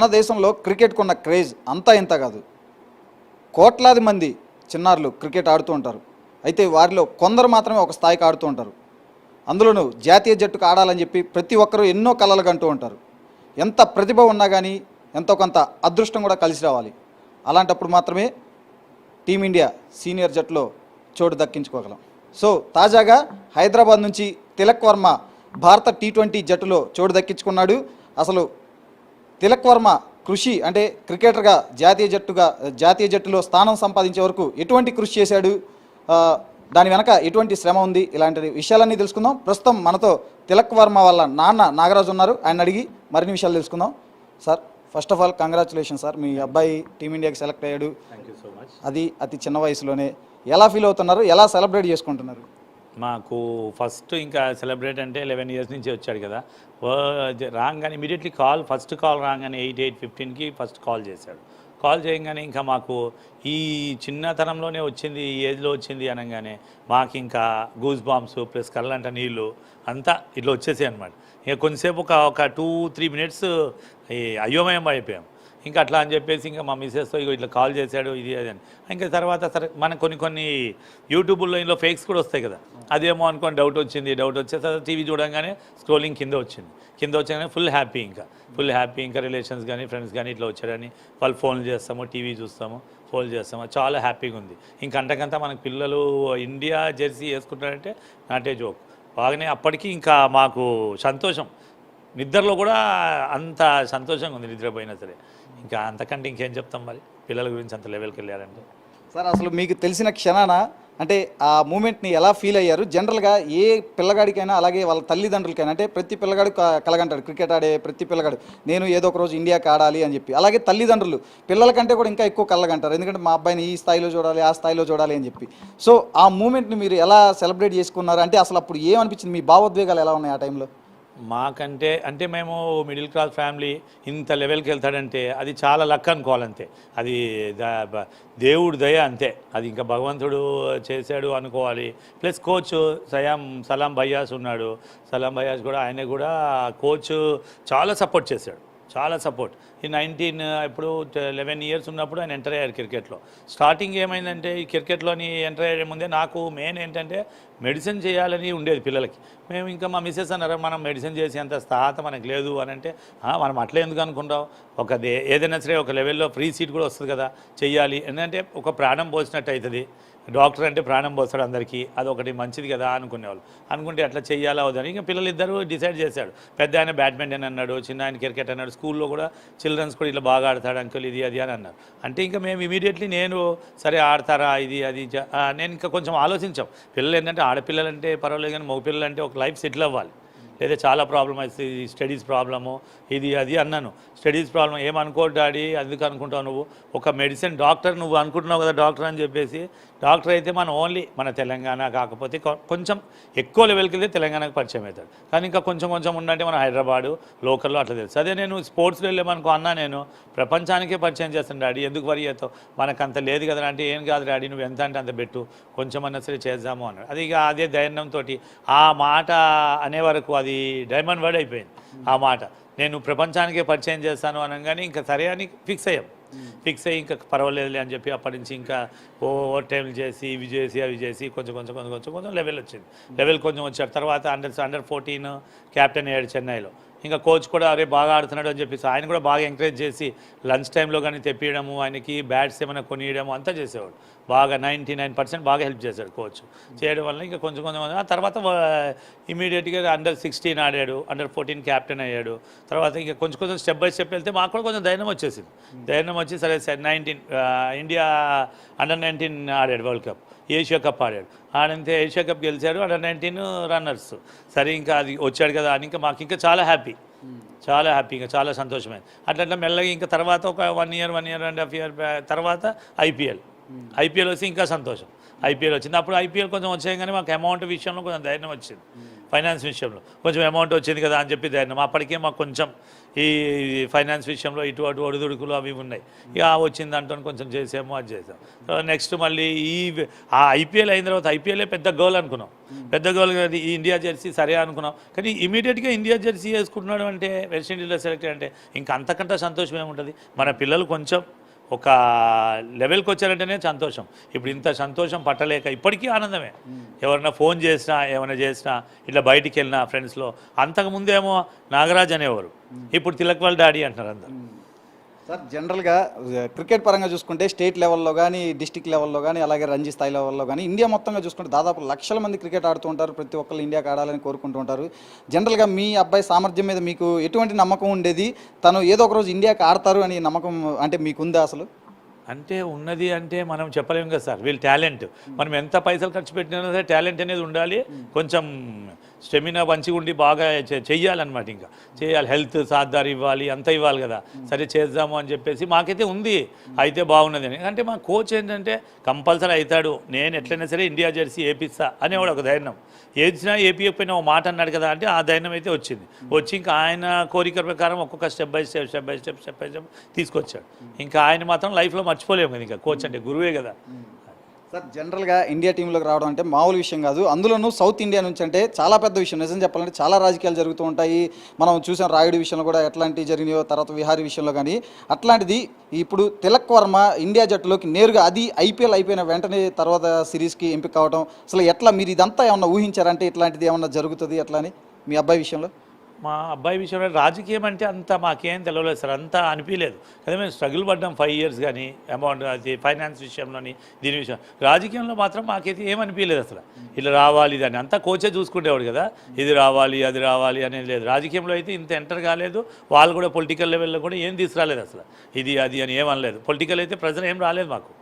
మన దేశంలో క్రికెట్కు ఉన్న క్రేజ్ అంతా ఇంత కాదు. కోట్లాది మంది చిన్నారులు క్రికెట్ ఆడుతూ ఉంటారు. అయితే వారిలో కొందరు మాత్రమే ఒక స్థాయికి ఆడుతూ ఉంటారు. అందులోనూ జాతీయ జట్టుకు ఆడాలని చెప్పి ప్రతి ఒక్కరూ ఎన్నో కలలు కంటూ ఉంటారు. ఎంత ప్రతిభ ఉన్నా కానీ ఎంతో కొంత అదృష్టం కూడా కలిసి రావాలి. అలాంటప్పుడు మాత్రమే టీమిండియా సీనియర్ జట్టులో చోటు దక్కించుకోగలం. సో తాజాగా హైదరాబాద్ నుంచి తిలక్ వర్మ భారత టీ20 జట్టులో చోటు దక్కించుకున్నాడు. అసలు తిలక్ వర్మ కృషి అంటే క్రికెటర్గా జాతీయ జట్టులో స్థానం సంపాదించే వరకు ఎటువంటి కృషి చేశాడు, దాని వెనక ఎటువంటి శ్రమ ఉంది, ఇలాంటి విషయాలన్నీ తెలుసుకుందాం. ప్రస్తుతం మనతో తిలక్ వర్మ వాళ్ళ నాన్న నాగరాజు ఉన్నారు. ఆయన అడిగి మరిన్ని విషయాలు తెలుసుకుందాం. Sir, first of all congratulation sir, మీ అబ్బాయి టీమిండియాకి సెలెక్ట్ అయ్యాడు. Thank you so much. అది అతి చిన్న వయసులోనే. ఎలా ఫీల్ అవుతున్నారు, ఎలా సెలబ్రేట్ చేసుకుంటున్నారు? మాకు ఫస్ట్ ఇంకా సెలబ్రేట్ అంటే 11 ఇయర్స్ నుంచి వచ్చాడు కదా, రాగానే ఇమీడియట్లీ ఫస్ట్ కాల్ రాగానే 8:15కి ఫస్ట్ కాల్ చేశాడు. కాల్ చేయగానే ఇంకా మాకు ఈ చిన్నతనంలోనే వచ్చింది, ఈ ఏజ్లో వచ్చింది అనగానే మాకు ఇంకా గూస్ బాంబ్స్ ప్లస్ కళ్ళంట నీళ్ళు అంతా ఇట్లా వచ్చేసాయి అనమాట. ఇక కొంతసేపు ఒక 2-3 మినిట్స్ అయోమయం అయిపోయాం. ఇంకా అట్లా అని చెప్పేసి ఇంకా మా మిస్సెస్తో ఇట్లా కాల్ చేశాడు ఇది అది అని. ఇంకా తర్వాత సరే మనకు కొన్ని యూట్యూబ్లో ఇందులో ఫేక్స్ కూడా వస్తాయి కదా, అదేమో అనుకోని డౌట్ వచ్చే తర్వాత టీవీ చూడంగానే స్క్రోలింగ్ కింద వచ్చాగానే ఫుల్ హ్యాపీ, ఇంకా రిలేషన్స్ కానీ ఫ్రెండ్స్ కానీ ఇట్లా వచ్చాడని వాళ్ళు ఫోన్లు చేస్తాము, టీవీ చూస్తాము, ఫోన్ చేస్తాము, చాలా హ్యాపీగా ఉంది. ఇంకా అంతకంతా మనకు పిల్లలు ఇండియా జెర్సీ వేసుకుంటారంటే నాటే జోక్. బాగానే అప్పటికి ఇంకా మాకు సంతోషం, నిద్రలో కూడా అంత సంతోషంగా ఉంది, నిద్రపోయినా సరే. ఇంకా అంతకంటే ఇంకేం చెప్తాం మరి, పిల్లల గురించి అంత లెవెల్కి వెళ్ళారంటే. సార్, అసలు మీకు తెలిసిన క్షణాన అంటే ఆ మూమెంట్ని ఎలా ఫీల్ అయ్యారు? జనరల్గా ఏ పిల్లగాడికైనా అలాగే వాళ్ళ తల్లిదండ్రులకైనా, అంటే ప్రతి పిల్లగాడు కలగంటాడు, క్రికెట్ ఆడే ప్రతి పిల్లగాడు నేను ఏదో ఒక రోజు ఇండియాకి ఆడాలి అని చెప్పి. అలాగే తల్లిదండ్రులు పిల్లల కంటే కూడా ఇంకా ఎక్కువ కలగంటారు, ఎందుకంటే మా అబ్బాయిని ఈ స్థాయిలో చూడాలి, ఆ స్థాయిలో చూడాలి అని చెప్పి. సో ఆ మూమెంట్ని మీరు ఎలా సెలబ్రేట్ చేసుకున్నారు? అంటే అసలు అప్పుడు ఏమనిపించింది, మీ భావోద్వేగాలు ఎలా ఉన్నాయి ఆ టైంలో? మాకంటే అంటే మేము మిడిల్ క్లాస్ ఫ్యామిలీ, ఇంత లెవెల్కి వెళ్తాడంటే అది చాలా లక్ అనుకోవాలంతే, అది దేవుడు దయ అంతే, అది ఇంకా భగవంతుడు చేశాడు అనుకోవాలి. ప్లస్ కోచ్ సలాం భయ్యాస్ ఉన్నాడు, సలాం భయ్యాస్ కూడా ఆయన కూడా కోచ్ చాలా సపోర్ట్ చేశాడు, చాలా సపోర్ట్. ఈ 11 ఇయర్స్ ఉన్నప్పుడు ఆయన ఎంటర్ అయ్యారు క్రికెట్లో. స్టార్టింగ్ ఏమైందంటే ఈ క్రికెట్లోని ఎంటర్ అయ్యే ముందే నాకు మెయిన్ ఏంటంటే మెడిసిన్ చేయాలని ఉండేది పిల్లలకి. మేము ఇంకా మా మిస్సెస్ అన్నారు, మనం మెడిసిన్ చేసేంత స్థాత మనకు లేదు అని అంటే, మనం అట్లా ఎందుకు అనుకుంటాం, ఏదైనా సరే ఒక లెవెల్లో ఫ్రీ సీట్ కూడా వస్తుంది కదా, చెయ్యాలి. ఎందుకంటే ఒక ప్రాణం పోసినట్టు అవుతుంది, డాక్టర్ అంటే ప్రాణం పోస్తాడు అందరికీ, అదొకటి మంచిది కదా అనుకునేవాళ్ళు. అనుకుంటే అట్లా చెయ్యాలా వద్దని ఇంకా పిల్లలిద్దరూ డిసైడ్ చేశాడు. పెద్ద ఆయన బ్యాడ్మింటన్ అన్నాడు, చిన్న ఆయన క్రికెట్ అన్నాడు, స్కూల్లో కూడా చిల్డ్రన్స్ కూడా ఇలా బాగా ఆడతాడు అంకుల్ ఇది అది అని అన్నారు. అంటే ఇంకా మేము ఇమీడియట్లీ నేను సరే ఆడతారా ఇది అది నేను ఇంకా కొంచెం ఆలోచించాం. పిల్లలు ఏంటంటే ఆడపిల్లలంటే పర్వాలేదు కానీ మగపిల్లలు అంటే ఒక లైఫ్ సెటిల్ అవ్వాలి, లేదా చాలా ప్రాబ్లం అవుతుంది, స్టడీస్ ప్రాబ్లము ఇది అది అన్నాను. స్టడీస్ ప్రాబ్లం ఏమనుకో డాడీ, అందుకు అనుకుంటావు నువ్వు ఒక మెడిసిన్ డాక్టర్, నువ్వు అనుకుంటున్నావు కదా డాక్టర్ అని చెప్పేసి. డాక్టర్ అయితే మనం ఓన్లీ మన తెలంగాణ, కాకపోతే కొంచెం ఎక్కువ లెవెల్కి వెళ్తే తెలంగాణకు పరిచయం అవుతాడు, కానీ ఇంకా కొంచెం ఉండంటే మన హైదరాబాదు లోకల్లో అట్లా తెలుసు. అదే నేను స్పోర్ట్స్లో వెళ్ళామనుకో అన్నా, నేను ప్రపంచానికే పరిచయం చేస్తాను డాడీ, ఎందుకు వరి అవుతావు, మనకు అంత లేదు కదా అంటే, ఏం కాదు డాడీ నువ్వు ఎంత అంటే అంత పెట్టు, కొంచెం అన్నా సరే చేద్దాము అన్నాడు. అది ఇక అదే ధైర్యంతో ఆ మాట అనే వరకు అది డైమండ్ వర్డ్ అయిపోయింది. ఆ మాట నేను ప్రపంచానికే పరిచయం చేస్తాను అనగానే ఇంకా సరే అని ఫిక్స్ అయ్యి ఇంకా పర్వాలేదులే అని చెప్పి అప్పటి నుంచి ఇంకా ఓవర్ టైంలు చేసి ఇవి చేసి అవి చేసి కొంచెం లెవెల్ వచ్చింది. లెవెల్ కొంచెం వచ్చాడు. తర్వాత అండర్ 14 క్యాప్టెన్ అయ్యాడు చెన్నైలో. ఇంకా కోచ్ కూడా అరే బాగా ఆడుతున్నాడు అని చెప్పేసి ఆయన కూడా బాగా ఎంకరేజ్ చేసి లంచ్ టైంలో కానీ తెప్పియడము, ఆయనకి బ్యాట్స్ ఏమైనా కొనియడము అంతా చేసేవాడు. బాగా 99% బాగా హెల్ప్ చేశాడు కోచ్. చేయడం వల్ల ఇంకా కొంచెం ఆ తర్వాత ఇమీడియట్గా అండర్ 16 ఆడాడు, అండర్ 14 క్యాప్టెన్ అయ్యాడు. తర్వాత ఇంకా కొంచెం స్టెప్ బై స్టెప్ వెళ్తే మాకు కూడా కొంచెం ధైర్యం వచ్చేసింది. ధైర్యం వచ్చి సరే 19 ఇండియా అండర్ 19 ఆడాడు, వరల్డ్ కప్ ఏషియా కప్ ఆడితే ఏషియా కప్ గెలిచాడు, అండర్ 19 రన్నర్స్. సరే ఇంకా అది వచ్చాడు కదా అని ఇంకా మాకు ఇంకా చాలా హ్యాపీ, ఇంకా చాలా సంతోషమైంది. అట్లా మెల్లగా ఇంకా తర్వాత ఒక 1 ఇయర్ 1.5 ఇయర్ తర్వాత ఐపీఎల్ వచ్చి ఇంకా సంతోషం. ఐపీఎల్ వచ్చింది. అప్పుడు ఐపీఎల్ కొంచెం వచ్చాయి కానీ మాకు అమౌంట్ విషయంలో కొంచెం ధైర్యం వచ్చింది. ఫైనాన్స్ విషయంలో కొంచెం అమౌంట్ వచ్చింది కదా అని చెప్పి ధైర్యం. అప్పటికే మాకు కొంచెం ఈ ఫైనాన్స్ విషయంలో ఇటు అటు ఒడిదుడుకులు అవి ఉన్నాయి. ఇక వచ్చింది అంటూ కొంచెం చేసాము, అది చేసాం. నెక్స్ట్ మళ్ళీ ఆ ఐపీఎల్ అయిన తర్వాత ఐపీఎల్ పెద్ద గోల్ అనుకున్నాం, పెద్ద గోల్ కదా ఈ ఇండియా జెర్సీ సరే అనుకున్నాం. కానీ ఇమీడియట్గా ఇండియా జెర్సీ వేసుకుంటున్నాడు అంటే, వెస్టిండీస్లో సెలెక్ట్ అంటే ఇంకా అంతకంటే సంతోషం ఏముంటుంది. మన పిల్లలు కొంచెం ఒక లెవెల్కి వచ్చారంటేనే సంతోషం. ఇప్పుడు ఇంత సంతోషం పట్టలేక ఇప్పటికీ ఆనందమే. ఎవరైనా ఫోన్ చేసినా ఏమైనా చేసినా ఇట్లా బయటికి వెళ్ళినా ఫ్రెండ్స్లో, అంతకుముందేమో నాగరాజ్ అనేవారు, ఇప్పుడు తిలక్ వాళ్ళ డాడీ అంటున్నారు అందరు. సార్ జనరల్గా క్రికెట్ పరంగా చూసుకుంటే స్టేట్ లెవెల్లో కానీ, డిస్టిక్ లెవెల్లో కానీ, అలాగే రంజీ స్థాయి లెవెల్లో కానీ, ఇండియా మొత్తంగా చూసుకుంటే దాదాపు లక్షల మంది క్రికెట్ ఆడుతూ ఉంటారు. ప్రతి ఒక్కళ్ళు ఇండియాకి ఆడాలని కోరుకుంటూ ఉంటారు. జనరల్గా మీ అబ్బాయి సామర్థ్యం మీద మీకు ఎటువంటి నమ్మకం ఉండేది? తను ఏదో ఒక రోజు ఇండియాకి ఆడతారు అని నమ్మకం అంటే మీకుందా అసలు? అంటే ఉన్నది అంటే మనం చెప్పలేము కదా సార్, వీళ్ళు టాలెంట్. మనం ఎంత పైసలు ఖర్చు పెట్టినా సరే టాలెంట్ అనేది ఉండాలి, కొంచెం స్టెమినా మంచిగా ఉండి బాగా చెయ్యాలన్నమాట. ఇంకా చేయాలి, హెల్త్ సాధార ఇవ్వాలి, అంతా ఇవ్వాలి కదా. సరే చేద్దాము అని చెప్పేసి మాకైతే ఉంది, అయితే బాగున్నది అని. అంటే మా కోచ్ ఏంటంటే కంపల్సరీ అవుతాడు, నేను ఎట్లయినా సరే ఇండియా జెర్సీ వేపిస్తా అనేవాడు ఒక ధైర్యం. ఏదినా ఏపీయకపోయినా ఒక మాట అన్నాడు కదా అంటే ఆ ధైర్యం అయితే వచ్చింది. వచ్చి ఇంకా ఆయన కోరిక ప్రకారం ఒక్కొక్క స్టెప్ బై స్టెప్ తీసుకొచ్చాడు. ఇంకా ఆయన మాత్రం లైఫ్లో మర్చిపోలేము కదా, ఇంకా కోచ్ అంటే గురువే కదా. సార్ జనరల్గా ఇండియా టీంలోకి రావడం అంటే మామూలు విషయం కాదు, అందులోనూ సౌత్ ఇండియా నుంచి అంటే చాలా పెద్ద విషయం. నిజం చెప్పాలంటే చాలా రాజకీయాలు జరుగుతూ ఉంటాయి. మనం చూసాం రాయుడు విషయంలో కూడా ఎట్లాంటివి జరిగినాయో, తర్వాత విహారీ విషయంలో కానీ. అట్లాంటిది ఇప్పుడు తిలక్ వర్మ ఇండియా జట్టులోకి నేరుగా, అది ఐపీఎల్ అయిపోయిన వెంటనే తర్వాత సిరీస్కి ఎంపిక కావడం, అసలు ఎట్లా మీరు ఇదంతా ఏమన్నా ఊహించారంటే ఇట్లాంటిది ఏమన్నా జరుగుతుంది ఎట్లా అని మీ అబ్బాయి విషయంలో? మా అబ్బాయి విషయంలో రాజకీయం అంటే అంత మాకేం తెలియలేదు సార్, అంతా అనిపించలేదు కదా. మేము స్ట్రగుల్ పడ్డాం 5 years కానీ, అమౌంట్ అది ఫైనాన్స్ విషయంలోని దీని విషయం. రాజకీయంలో మాత్రం మాకైతే ఏమనిపించలేదు అసలు. ఇలా రావాలి దాన్ని అంతా కోచే చూసుకునేవాడు కదా, ఇది రావాలి అది రావాలి అనేది లేదు. రాజకీయంలో అయితే ఇంత ఎంటర్ కాలేదు, వాళ్ళు కూడా పొలిటికల్ లెవెల్లో కూడా ఏం తీసుకురాలేదు అసలు, ఇది అది అని ఏమనలేదు. పొలిటికల్ అయితే ప్రెజర్ ఏం రాలేదు మాకు,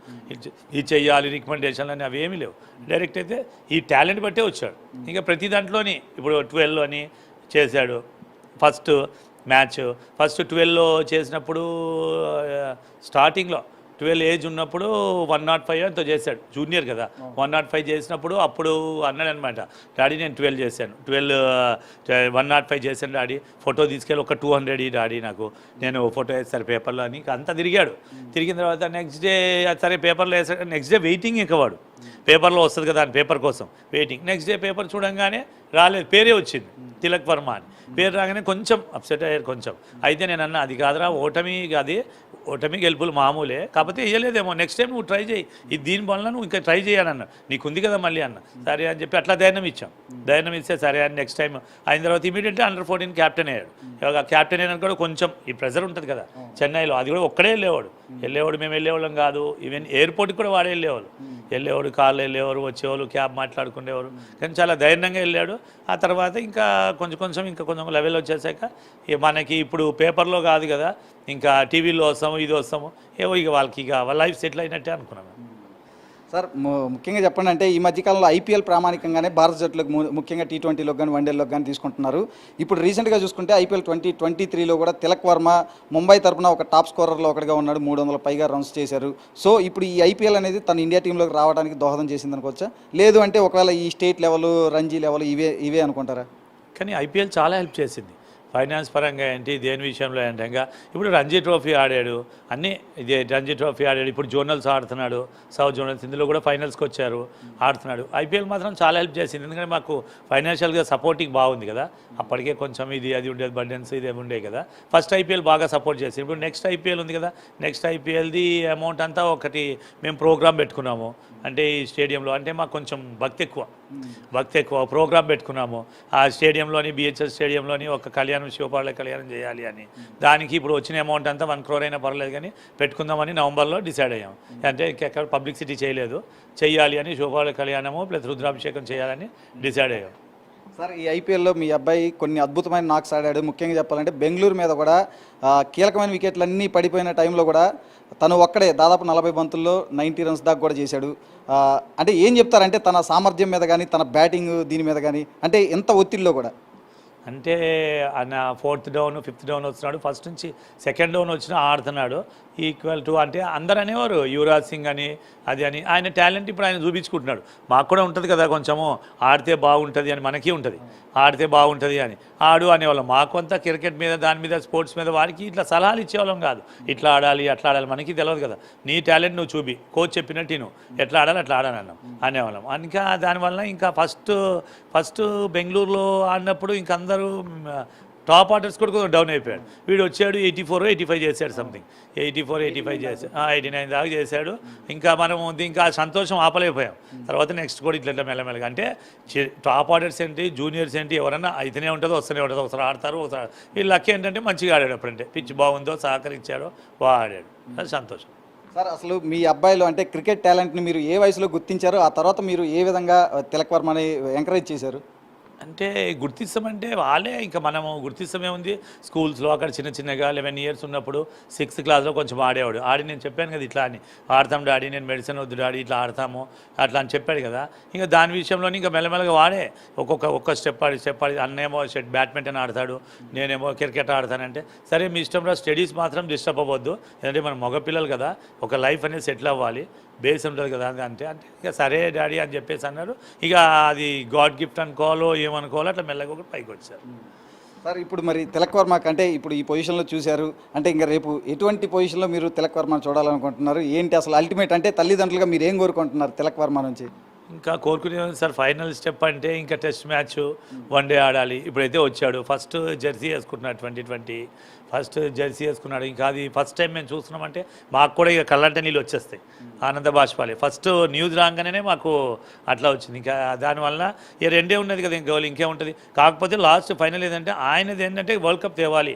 ఇది చెయ్యాలి రికమెండేషన్లు అని అవి ఏమీ లేవు. డైరెక్ట్ అయితే ఈ టాలెంట్ బట్టే వచ్చాడు. ఇంకా ప్రతి దాంట్లోని ఇప్పుడు 12 అని చేశాడు. ఫస్ట్ 12లో చేసినప్పుడు స్టార్టింగ్లో 12 ఏజ్ ఉన్నప్పుడు 105 ఎంతో చేశాడు, జూనియర్ కదా. 105 చేసినప్పుడు అప్పుడు అన్నాడు అనమాట, డాడీ నేను 12 చేశాను, 105 చేశాను డాడీ, ఫోటో తీసుకెళ్ళి ఒక 200 డాడీ నాకు, నేను ఫోటో వేస్తాను పేపర్లో అని. అంతా తిరిగాడు. తిరిగిన తర్వాత నెక్స్ట్ డే సరే పేపర్లో వేసాడు. నెక్స్ట్ డే వెయిటింగ్ ఇంకా వాడు, పేపర్లో వస్తుంది కదా అని పేపర్ కోసం వెయిటింగ్. నెక్స్ట్ డే పేపర్ చూడంగానే రాలేదు, పేరే వచ్చింది తిలక్ వర్మ అని. పేరు రాగానే కొంచెం అప్సెట్ అయ్యారు కొంచెం. అయితే నేను అన్నా అది కాదురా, ఓటమి గెలుపులు మామూలే, కాకపోతే వేయలేదేమో, నెక్స్ట్ టైం నువ్వు ట్రై చేయి, ఇది దీని వల్ల నువ్వు ఇంకా ట్రై చేయాలన్న, నీకు ఉంది కదా మళ్ళీ అన్న. సరే అని చెప్పి అట్లా ధైర్యం ఇచ్చాం. ధైర్యం ఇస్తే సరే అని నెక్స్ట్ టైం అయిన తర్వాత ఇమీడియట్గా Under-14 క్యాప్టెన్ అయ్యాడు. ఇవాళ క్యాప్టెన్ అయినా కూడా కొంచెం ఈ ప్రెజర్ ఉంటుంది కదా చెన్నైలో, అది కూడా ఒక్కడే వెళ్ళేవాడు. మేము వెళ్ళేవాళ్ళం కాదు, ఈవెన్ ఎయిర్పోర్ట్కి కూడా వాడే వెళ్ళేవాడు, కార్లో వెళ్ళేవారు, వచ్చేవాళ్ళు, క్యాబ్ మాట్లాడుకునేవారు. కానీ చాలా ధైర్యంగా వెళ్ళాడు. ఆ తర్వాత ఇంకా కొంచెం లెవెల్ వచ్చేసాక మనకి ఇప్పుడు పేపర్లో కాదు కదా, ఇంకా టీవీలో వస్తాము, ఇది వస్తాము, ఏవో ఇక వాళ్ళ లైఫ్ సెటిల్ అయినట్టే అనుకున్నాము. సార్ ముఖ్యంగా చెప్పండి, అంటే ఈ మధ్యకాలంలో ఐపీఎల్ ప్రామాణికంగానే భారత జట్టులకు ముఖ్యంగా T20లో కానీ వన్డేలకు కానీ తీసుకుంటున్నారు. ఇప్పుడు రీసెంట్గా చూసుకుంటే ఐపీఎల్ 2023లో కూడా తిలక్ వర్మ ముంబై తరఫున ఒక టాప్ స్కోరర్లో ఒకటిగా ఉన్నాడు, 300 పైగా రన్స్ చేశారు. సో ఇప్పుడు ఈ ఐపీఎల్ అనేది తన ఇండియా టీంలోకి రావడానికి దోహదం చేసింది అనుకోవచ్చా? లేదు అంటే ఒకవేళ ఈ స్టేట్ లెవెల్, రంజీ లెవెల్ ఇవే అనుకుంటారా? కానీ ఐపీఎల్ చాలా హెల్ప్ చేసింది ఫైనాన్స్ పరంగా ఏంటి, దేని విషయంలో ఏంటి. ఇంకా ఇప్పుడు రంజీ ట్రోఫీ ఆడాడు, అన్నీ ఇదే రంజీ ట్రోఫీ ఆడాడు, ఇప్పుడు జోనల్స్ ఆడుతున్నాడు, సౌత్ జోనల్స్, ఇందులో కూడా ఫైనల్స్కి వచ్చారు, ఆడుతున్నాడు. ఐపీఎల్ మాత్రం చాలా హెల్ప్ చేసింది, ఎందుకంటే మాకు ఫైనాన్షియల్గా సపోర్టింగ్ బాగుంది కదా. అప్పటికే కొంచెం అది ఉండేది, బర్డెన్స్ ఇది ఉండేది కదా. ఫస్ట్ ఐపీఎల్ బాగా సపోర్ట్ చేసింది. ఇప్పుడు నెక్స్ట్ ఐపీఎల్ ఉంది కదా, నెక్స్ట్ ఐపీఎల్ది అమౌంట్ అంతా ఒకటి మేము ప్రోగ్రామ్ పెట్టుకున్నాము. అంటే ఈ స్టేడియంలో అంటే మాకు కొంచెం భక్తి ఎక్కువ ప్రోగ్రామ్ పెట్టుకున్నాము. ఆ స్టేడియంలోని BHS స్టేడియంలోని ఒక శివపాళ్ళ కళ్యాణం చేయాలి అని. దానికి ఇప్పుడు వచ్చిన అమౌంట్ అంతా 1 crore అయినా పర్లేదు కానీ పెట్టుకుందామని నవంబర్లో డిసైడ్ అయ్యాం. అంటే ఇంకెక్కడ పబ్లిసిటీ చేయాలి అని శివపాళ్ళ కళ్యాణము ప్లస్ రుద్రాభిషేకం చేయాలని డిసైడ్ అయ్యాం. సార్ ఈ ఐపీఎల్లో మీ అబ్బాయి కొన్ని అద్భుతమైన నాక్స్ ఆడాడు. ముఖ్యంగా చెప్పాలంటే బెంగళూరు మీద కూడా కీలకమైన వికెట్లన్నీ పడిపోయిన టైంలో కూడా తను ఒక్కడే దాదాపు 40 బంతుల్లో 90 runs దాకా కూడా చేశాడు. అంటే ఏం చెప్తారంటే తన సామర్థ్యం మీద కానీ, తన బ్యాటింగ్ దీని మీద కానీ, అంటే ఎంత ఒత్తిడిలో కూడా? అంటే ఆయన 4th డౌన్ 5th డౌన్ వస్తున్నాడు, ఫస్ట్ నుంచి 2nd డౌన్ వచ్చినా ఆడుతున్నాడు. ఈక్వల్ టు అంటే అందరు అనేవారు యువరాజ్ సింగ్ అని అది అని. ఆయన టాలెంట్ ఇప్పుడు ఆయన చూపించుకుంటున్నాడు. మాకు కూడా ఉంటుంది కదా కొంచెము, ఆడితే బాగుంటుంది అని మనకి ఉంటుంది, ఆడితే బాగుంటుంది అని ఆడు అనేవాళ్ళం. మాకు అంతా క్రికెట్ మీద దాని మీద స్పోర్ట్స్ మీద వారికి ఇట్లా సలహాలు ఇచ్చేవాళ్ళం కాదు. ఇట్లా ఆడాలి అట్లా ఆడాలి మనకి తెలియదు కదా, నీ టాలెంట్ నువ్వు చూపి, కోచ్ చెప్పినట్టు నువ్వు ఎట్లా ఆడాలి అట్లా ఆడాలి అన్నాం అనేవాళ్ళం. ఇంకా దానివల్ల ఇంకా ఫస్ట్ బెంగళూరులో ఆడినప్పుడు ఇంక అందరూ టాప్ ఆర్డర్స్ కూడా కొంచెం డౌన్ అయిపోయాడు. వీడు వచ్చాడు 84 85 చేశాడు, సంథింగ్ 84 85 చేశాడు, 89 దాకా చేశాడు. ఇంకా మనం ఇంకా సంతోషం ఆపలేకపోయాం. తర్వాత నెక్స్ట్ కూడా ఇట్లా మెల్లమెల్లగా అంటే టాప్ ఆర్డర్స్ ఏంటి, జూనియర్స్ ఏంటి, ఎవరన్నా అయితేనే ఉంటుందో వస్తూనే ఉంటుంది. ఒకసారి ఆడతారు, ఒకసారి వీళ్ళు లక్కీ ఏంటంటే మంచిగా ఆడాడు. అప్పుడంటే పిచ్ బాగుందో సహకరించాడో బాగా ఆడాడు, అది సంతోషం. సార్ అసలు మీ అబ్బాయిలో అంటే క్రికెట్ టాలెంట్ని మీరు ఏ వయసులో గుర్తించారు, ఆ తర్వాత మీరు ఏ విధంగా తిలక్ వర్మని ఎంకరేజ్ చేశారు? అంటే గుర్తిస్తామంటే వాళ్ళే, ఇంకా మనము గుర్తిస్తామేముంది, స్కూల్స్లో అక్కడ చిన్నగా 11 ఇయర్స్ ఉన్నప్పుడు 6th క్లాస్లో కొంచెం ఆడేవాడు. ఆడి నేను చెప్పాను కదా ఇట్లా అని, ఆడతాం డాడీ, నేను మెడిసిన్ వద్దు డాడీ, ఇట్లా ఆడతాము అట్లా అని చెప్పాడు కదా. ఇంకా దాని విషయంలోనే ఇంకా మెల్లమెల్లగా వాడే ఒక్క స్టెప్ ఆడి అన్నేమో బ్యాడ్మింటన్ ఆడతాడు, నేనేమో క్రికెట్ ఆడతానంటే సరే మీ ఇష్టం రా, స్టడీస్ మాత్రం డిస్టర్బ్ అవ్వద్దు, ఎందుకంటే మన మగపిల్లలు కదా, ఒక లైఫ్ అనేది సెటిల్ అవ్వాలి, బేస్ ఉంటుంది కదా అంటే ఇక సరే డాడీ అని చెప్పేసి అన్నారు. ఇక అది గాడ్ గిఫ్ట్ అనుకోవాలో ఏమనుకోవాలో అట్లా మెల్లగా ఒకటి పైకి వచ్చారు. సార్ ఇప్పుడు మరి తిలక్ వర్మ కంటే ఇప్పుడు ఈ పొజిషన్లో చూశారు అంటే ఇంకా రేపు ఎటువంటి పొజిషన్లో మీరు తిలక్ వర్మను చూడాలనుకుంటున్నారు, ఏంటి అసలు అల్టిమేట్ అంటే తల్లిదండ్రులుగా మీరు ఏం కోరుకుంటున్నారు తిలక్ వర్మ నుంచి? ఇంకా కోరుకునేది సార్ ఫైనల్ స్టెప్ అంటే ఇంకా టెస్ట్ మ్యాచ్, వన్డే ఆడాలి. ఇప్పుడైతే వచ్చాడు, ఫస్ట్ జెర్సీ వేసుకుంటున్నాడు, 2020 ఫస్ట్ జెర్సీ వేసుకున్నాడు. ఇంకా అది ఫస్ట్ టైం మేము చూస్తున్నామంటే మాకు కూడా ఇక కళ్ళంటే నీళ్ళు వచ్చేస్తాయి, ఆనంద బాష్పాలే. ఫస్ట్ న్యూస్ రాగానే మాకు అట్లా వచ్చింది. ఇంకా దానివల్ల ఇక రెండే ఉన్నది కదా, ఇంకా ఇంకేముంటుంది. కాకపోతే లాస్ట్ ఫైనల్ ఏదంటే ఆయనది ఏంటంటే వరల్డ్ కప్ తేవాలి,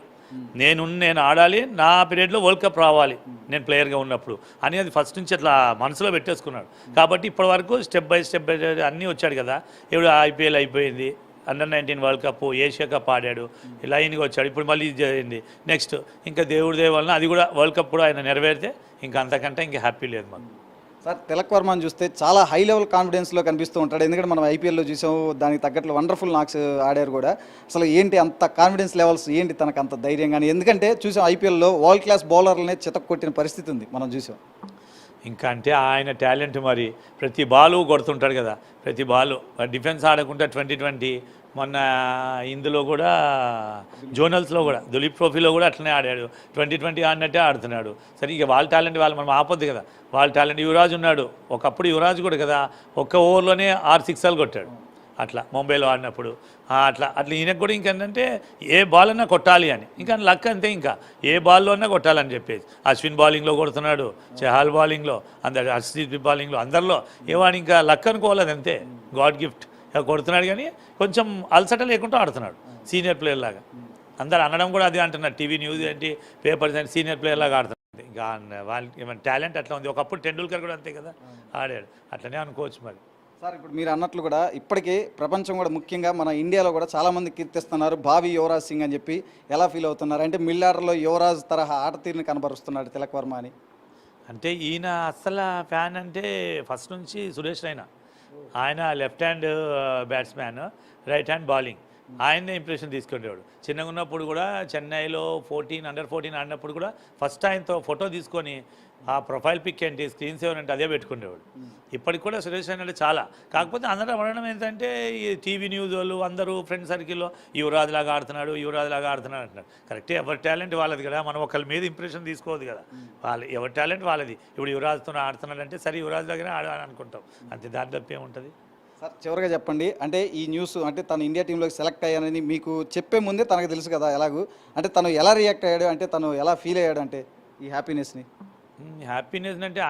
నేను ఆడాలి, నా పీరియడ్లో వరల్డ్ కప్ రావాలి నేను ప్లేయర్గా ఉన్నప్పుడు అని అది ఫస్ట్ నుంచి అట్లా మనసులో పెట్టేసుకున్నాడు. కాబట్టి ఇప్పటి వరకు స్టెప్ బై స్టెప్ అన్నీ వచ్చాడు కదా. ఇప్పుడు IPL అయిపోయింది, Under-19 world cup, Asia cup ఆడాడు, లైన్గా వచ్చాడు. ఇప్పుడు మళ్ళీ ఇది జరిగింది. నెక్స్ట్ ఇంకా దేవుడి దయ వలన అది కూడా వరల్డ్ కప్ కూడా ఆయన నెరవేరితే ఇంకా అంతకంటే ఇంకా హ్యాపీ లేదు మాకు. సార్ తిలక్ వర్మని చూస్తే చాలా హై లెవెల్ కాన్ఫిడెన్స్లో కనిపిస్తూ ఉంటాడు, ఎందుకంటే మనం IPLలో చూసాము, దానికి తగ్గట్లు వండర్ఫుల్ నాక్స్ ఆడారు కూడా. అసలు ఏంటి అంత కాన్ఫిడెన్స్ లెవెల్స్, ఏంటి తనకు అంత ధైర్యం కానీ? ఎందుకంటే చూసాం IPLలో వరల్డ్ క్లాస్ బౌలర్లనే చితక్ కొట్టిన పరిస్థితి ఉంది మనం చూసాం. ఇంకా అంటే ఆయన టాలెంట్ మరి ప్రతి బాలు కొడుతుంటాడు కదా, ప్రతి బాలు డిఫెన్స్ ఆడకుండా 2020 మొన్న ఇందులో కూడా జోనల్స్లో కూడా దులీప్ ట్రోఫీలో కూడా అట్లనే ఆడాడు, 2020 ఆడినట్టే ఆడుతున్నాడు. సరే ఇక వాళ్ళ టాలెంట్ వాళ్ళు మనం ఆపొద్దు కదా, వాళ్ళ టాలెంట్. యువరాజ్ ఉన్నాడు, ఒకప్పుడు యువరాజ్ కూడా కదా ఒక్క ఓవర్లోనే 6 సిక్సర్లు కొట్టాడు అట్లా ముంబైలో ఆడినప్పుడు. అట్లా ఈయనకు కూడా ఇంకేంటంటే ఏ బాల్ అన్నా కొట్టాలి అని, ఇంకా లక్ అంతే, ఇంకా ఏ బాల్లో అన్నా కొట్టాలని చెప్పేసి. అశ్విన్ బౌలింగ్లో కొడుతున్నాడు, చహాల్ బౌలింగ్లో, అందరు హర్షదీప్ బౌలింగ్లో, అందరిలో ఏవాడు ఇంకా లక్ అనుకోవాలి, అది అంతే, గాడ్ గిఫ్ట్ కొడుతున్నాడు. కానీ కొంచెం అలసట లేకుండా ఆడుతున్నాడు సీనియర్ ప్లేయర్ లాగా. అందరు అనడం కూడా అదే అంటున్నారు, టీవీ న్యూస్ ఏంటి, పేపర్స్ ఏంటి, సీనియర్ ప్లేయర్ లాగా ఆడుతున్నాడు. ఇంకా వాళ్ళ ఏమైనా టాలెంట్ అట్లా ఉంది. ఒకప్పుడు టెండూల్కర్ కూడా అంతే కదా ఆడాడు, అట్లనే అనుకోవచ్చు మరి. సార్ ఇప్పుడు మీరు అన్నట్లు కూడా ఇప్పటికే ప్రపంచం కూడా ముఖ్యంగా మన ఇండియాలో కూడా చాలామంది కీర్తిస్తున్నారు భావి యువరాజ్ సింగ్ అని చెప్పి. ఎలా ఫీల్ అవుతున్నారు అంటే మిడిల్ ఆర్డర్లో యువరాజ్ తరహా ఆట తీరుని కనబరుస్తున్నాడు తిలక్ వర్మ అని? అంటే ఈయన అస్సలు ఫ్యాన్ అంటే ఫస్ట్ నుంచి సురేష్ రైనా. ఆయన left hand batsman, right hand bowling, ఆయన్నే ఇంప్రెషన్ తీసుకునేవాడు. చిన్నగా ఉన్నప్పుడు కూడా చెన్నైలో Under-14 ఆడినప్పుడు కూడా ఫస్ట్ ఆయనతో ఫోటో తీసుకొని ఆ ప్రొఫైల్ పిక్ ఏంటి, స్క్రీన్ సేవర్ అంటే అదే పెట్టుకునేవాడు. ఇప్పటికి కూడా సురేష్ రైనా అంటే చాలా. కాకపోతే అందరూ అనడం ఏంటంటే ఈ టీవీ న్యూస్ వాళ్ళు అందరూ ఫ్రెండ్ సర్కిల్లో యువరాజ్ లాగా ఆడుతున్నాడు అంటున్నారు. కరెక్టే, ఎవరి టాలెంట్ వాళ్ళది కదా, మనం ఒకళ్ళ మీద ఇంప్రెషన్ తీసుకోవద్దు కదా, ఎవరి టాలెంట్ వాళ్ళది. ఇప్పుడు యువరాజ్తో ఆడుతున్నాడు అంటే సరే యువరాజ్ దగ్గర ఆడాలని అనుకుంటాం అంతే, దాని తప్పే ఉంటుంది. సార్ చివరిగా చెప్పండి, అంటే ఈ న్యూస్ అంటే తను ఇండియా టీంలోకి సెలెక్ట్ అయ్యానని మీకు చెప్పే ముందే తనకు తెలుసు కదా ఎలాగూ, అంటే తను ఎలా రియాక్ట్ అయ్యాడు, అంటే తను ఎలా ఫీల్ అయ్యాడు అంటే ఈ హ్యాపీనెస్ని? హ్యాపీనెస్ అంటే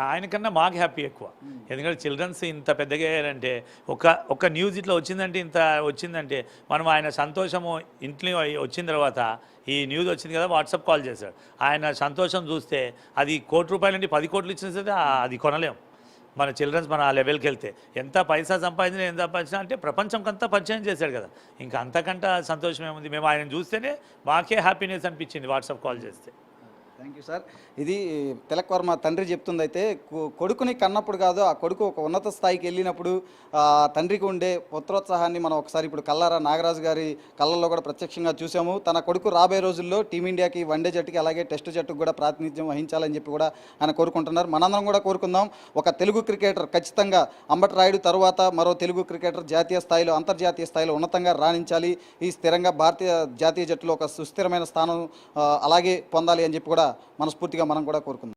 ఆయనకన్నా మాకు హ్యాపీ ఎక్కువ. ఎందుకంటే చిల్డ్రన్స్ ఇంత పెద్దగా అయ్యారంటే ఒక న్యూస్ ఇట్లా వచ్చిందంటే మనం ఆయన సంతోషము ఇంట్లో వచ్చిన తర్వాత ఈ న్యూస్ వచ్చింది కదా వాట్సాప్ కాల్ చేశాడు. ఆయన సంతోషం చూస్తే అది ₹1 కోటి నుండి 10 కోట్లు ఇచ్చిన సరే అది కొనలేం. మన చిల్డ్రన్స్ మన ఆ లెవెల్కి వెళ్తే ఎంత పైసా సంపాదించినా ఎంత సంపాదించినా అంటే ప్రపంచంకంతా పరిచయం చేశాడు కదా, ఇంకా అంతకంటే సంతోషం ఏముంది. మేము ఆయన చూస్తేనే మాకే హ్యాపీనెస్ అనిపించింది వాట్సాప్ కాల్ చేస్తే. Thank you sir. ఇది తిలక్ వర్మ తండ్రి చెప్తుంది. అయితే కొడుకుని కన్నప్పుడు కాదు, ఆ కొడుకు ఒక ఉన్నత స్థాయికి వెళ్ళినప్పుడు తండ్రికి ఉండే పుత్రోత్సాహాన్ని మనం ఒకసారి ఇప్పుడు కల్లారా నాగరాజు గారి కళ్ళల్లో కూడా ప్రత్యక్షంగా చూసాము. తన కొడుకు రాబోయే రోజుల్లో టీమిండియాకి వన్డే జట్టుకి అలాగే టెస్ట్ జట్టుకు కూడా ప్రాతినిధ్యం వహించాలని చెప్పి కూడా ఆయన కోరుకుంటున్నారు. మనందరం కూడా కోరుకుందాం. ఒక తెలుగు క్రికెటర్ ఖచ్చితంగా అంబటి రాయుడు తరువాత మరో తెలుగు క్రికెటర్ జాతీయ స్థాయిలో అంతర్జాతీయ స్థాయిలో ఉన్నతంగా రాణించాలి. ఈ స్థిరంగా భారతీయ జాతీయ జట్టులో ఒక సుస్థిరమైన స్థానం అలాగే పొందాలి అని చెప్పి కూడా మనస్ఫూర్తిగా మనం కూడా కోరుకుందాం.